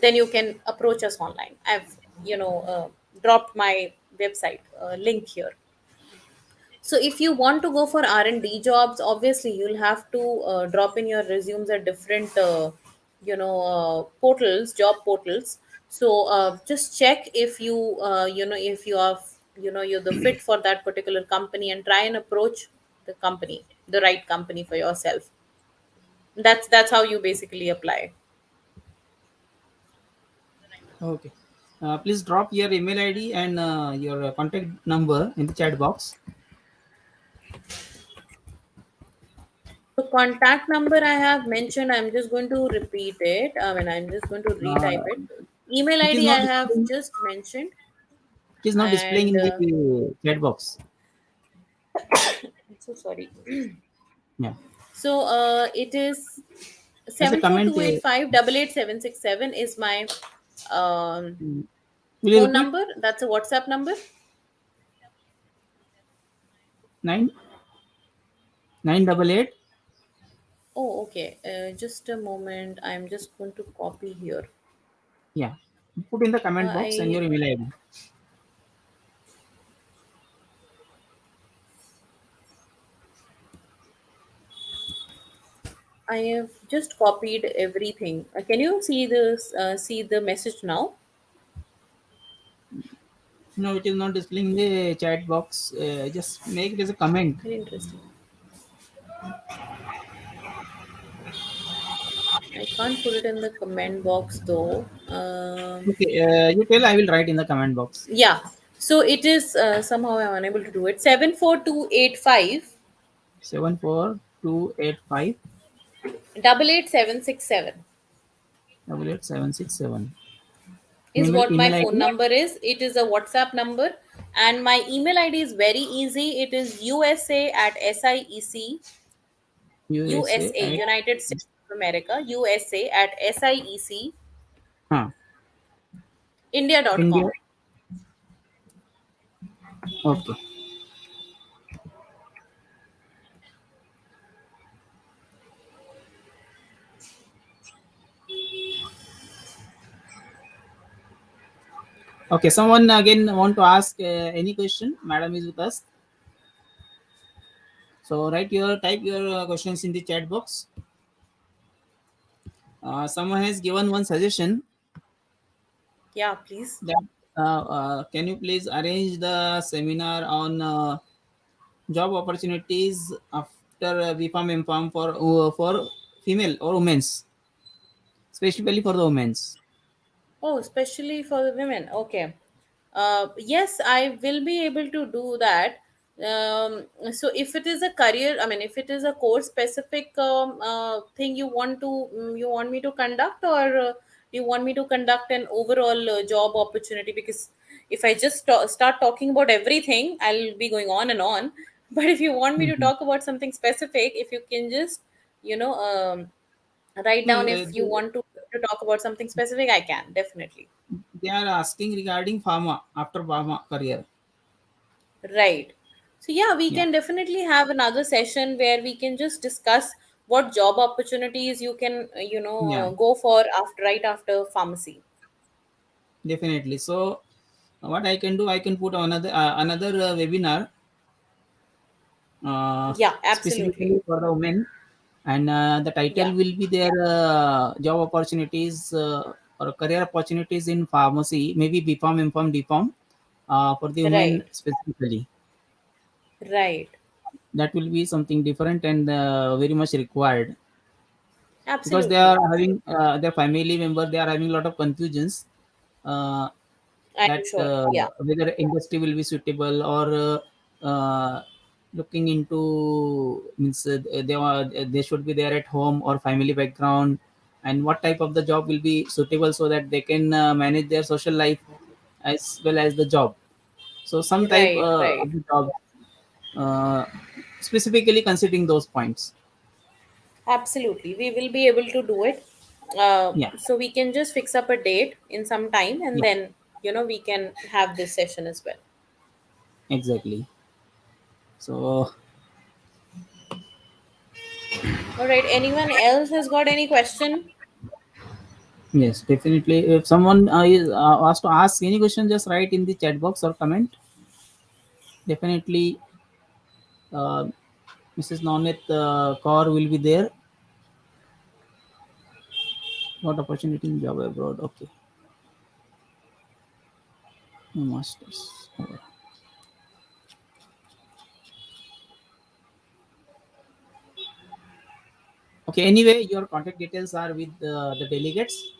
then you can approach us online. I've, dropped my website link here. So if you want to go for R&D jobs, obviously you'll have to drop in your resumes at different, portals, job portals. So just check if if you are, you're the fit for that particular company, and try and approach the right company for yourself. That's how you basically apply. Okay. Please drop your email ID and your contact number in the chat box. The contact number I have mentioned, I'm just going to repeat it. I mean, I'm just going to retype Uh, it. Email it is ID I not have displaying. just mentioned. It is not displaying And in the chat box. I'm so sorry. Yeah. So it is There's a seven four comment. two eight five 88767 is my um, Mm, Will you Phone repeat? number? That's a WhatsApp number? 988. Oh, okay. Just a moment. I'm just going to copy here. Yeah. Put in the comment box and your I email ID. I have just copied everything. Can you see this? See the message now? No, it is not displaying in the chat box. Just make it as a comment. Very interesting. I can't put it in the comment box though. Okay, you tell. I will write in the comment box. Yeah. So it is somehow I'm unable to do it. 74285 74285 88767 88767. is what my Email phone ID. number is. It is a WhatsApp number, and my email ID is very easy. It is USA at SIEC, USA USA, at United States of America, USA at SIEC, huh, India. India.com. Okay. Okay. Someone again want to ask any question? Madam is with us. So type your questions in the chat box. Someone has given one suggestion Yeah, please. that can you please arrange the seminar on job opportunities after BPharm inform for female or women's, specifically for the women's. Oh, especially for the women. Okay. Yes, I will be able to do that. So if it is a career, I mean, if it is a course specific thing you want me to conduct, or you want me to conduct an overall job opportunity? Because if I just start talking about everything, I'll be going on and on. But if you want me to Mhm. talk about something specific, if you can just, you know, write No, down if you want to talk about something specific, I can definitely. they are asking regarding pharma after pharma career. Right. So yeah, we Yeah, can definitely have another session where we can just discuss what job opportunities you can yeah, go for after, right after pharmacy. definitely. So, what I can do, I can put another webinar Yeah, absolutely. specifically for the women, and the title Yeah. will be their job opportunities or career opportunities in pharmacy, maybe BPharm, MPharm, DPharm, for the women Right. specifically. Right. That will be something different and very much required, because they Absolutely. are having their family member, they are having a lot of confusions, uh, I'm that sure. Yeah. whether industry will be suitable, or looking into means they should be there at home or family background, and what type of the job will be suitable so that they can manage their social life as well as the job. So some type Right. Right. of the job, uh, specifically considering those points. Absolutely. We will be able to do it. Yeah, So we can just fix up a date in some time, and yeah, then we can have this session as well. exactly. So All right. Anyone else has got any question? yes, definitely. If someone is wants to ask any question, just write in the chat box or comment. Definitely, uh, Mrs. Nonit Kaur will be there. What opportunity in job abroad? Okay, no masters. Okay. Anyway, your contact details are with the delegates.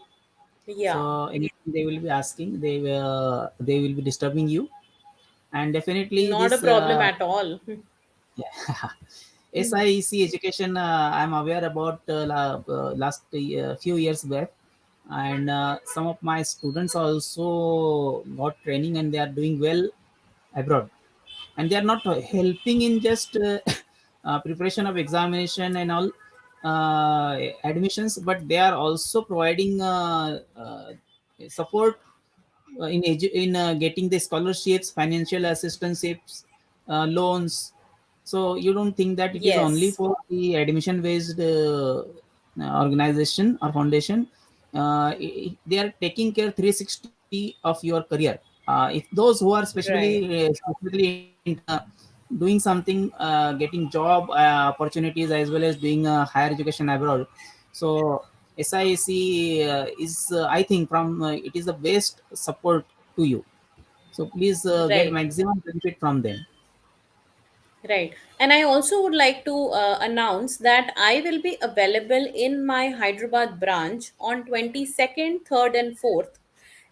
Yeah. So anything they will be asking, they will be disturbing you, and definitely Not a this problem at all. yeah. SIEC education, I'm aware about last few years back, and some of my students also got training and they are doing well abroad, and they are not helping in just preparation of examination and all admissions, but they are also providing support in getting the scholarships, financial assistances, loans. So you don't think that it is only Yes. for the admission based organization or foundation. They are taking care 360 of your career. If those who are Right. specifically in doing something, getting job opportunities as well as doing higher education abroad, so SIC is, I think, from it is the best support to you. So please get Right. maximum benefit from them. Right. And I also would like to announce that I will be available in my Hyderabad branch on 22nd, 3rd, and 4th,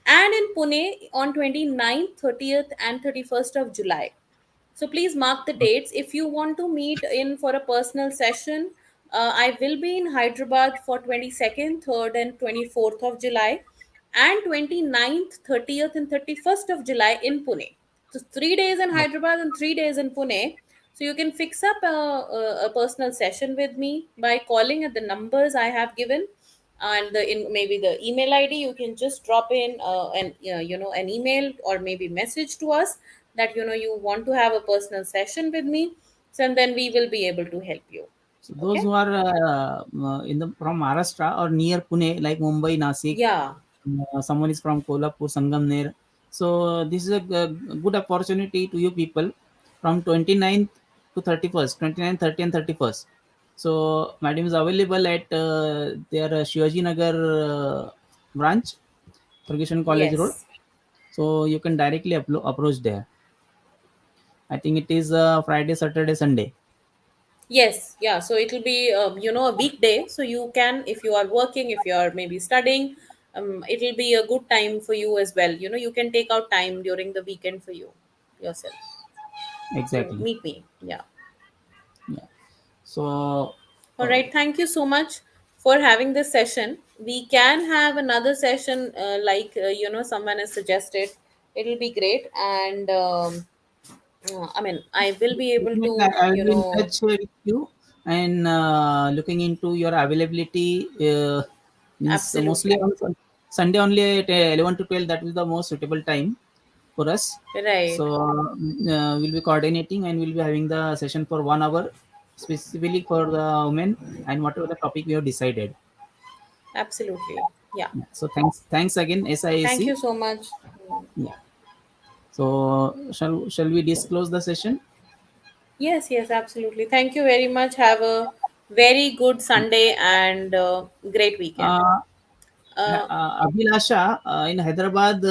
and in Pune on 29th, 30th, and 31st of July. So please mark the dates. If you want to meet in for a personal session, I will be in Hyderabad for 22nd, 3rd, and 24th of July, and 29th, 30th, and 31st of July in Pune. So 3 days in Hyderabad and 3 days in Pune. So you can fix up a personal session with me by calling at the numbers I have given, and maybe the email ID. You can just drop in an email or maybe message to us that you want to have a personal session with me. So and then we will be able to help you. So those Okay. who are in the from Maharashtra or near Pune, like Mumbai, Nasik, Yeah. someone is from Kolhapur, Sangamner. So this is a good opportunity to you people from 29th to 31st, 29th, 30th, and 31st. So madam is available at their Shivaji Nagar branch, Ferguson College Road. Yes. So you can directly approach there. I think it is Friday, Saturday, Sunday. Yes. Yeah, so it'll be a weekday, so you can, if you are working, if you are maybe studying, it'll be a good time for you as well. You can take out time during the weekend for you yourself to Exactly. meet me. Yeah. Yeah. So All uh, right. Thank you so much for having this session. We can have another session, like someone has suggested. It'll be great, and I mean, I will be able definitely, to, I will be in touch with you and looking into your availability. Means mostly absolutely. on Sunday only at 11 to 12. That is the most suitable time for us. So Right. we'll be coordinating and we'll be having the session for 1 hour specifically for the women and whatever the topic we have decided. Absolutely. Yeah. Yeah. So thanks again, Thank SIAC. you so much. Yeah. So shall we disclose the session? Yes, yes, absolutely. Thank you very much. Have a very good Sunday and great weekend. Uh, Uh, Abhilasha in Hyderabad,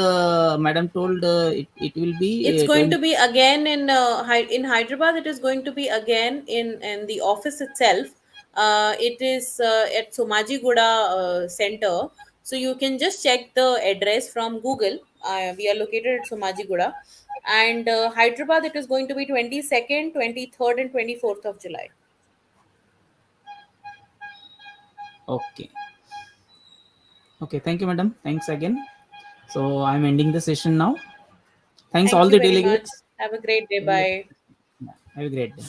madam told it will it's be going to 20. be again in Hyderabad. It is going to be again in the office itself. It is at Somaji Guda Center. So you can just check the address from Google. We are located at Somaji Guda, and Hyderabad. It is going to be 22nd, 23rd, and 24th of July. Okay. Okay. Thank you, madam. Thanks again. So I'm ending the session now. Thanks Thank all you the very much. delegates. Have a great day. Really Bye. appreciate it. Yeah. Have a great day.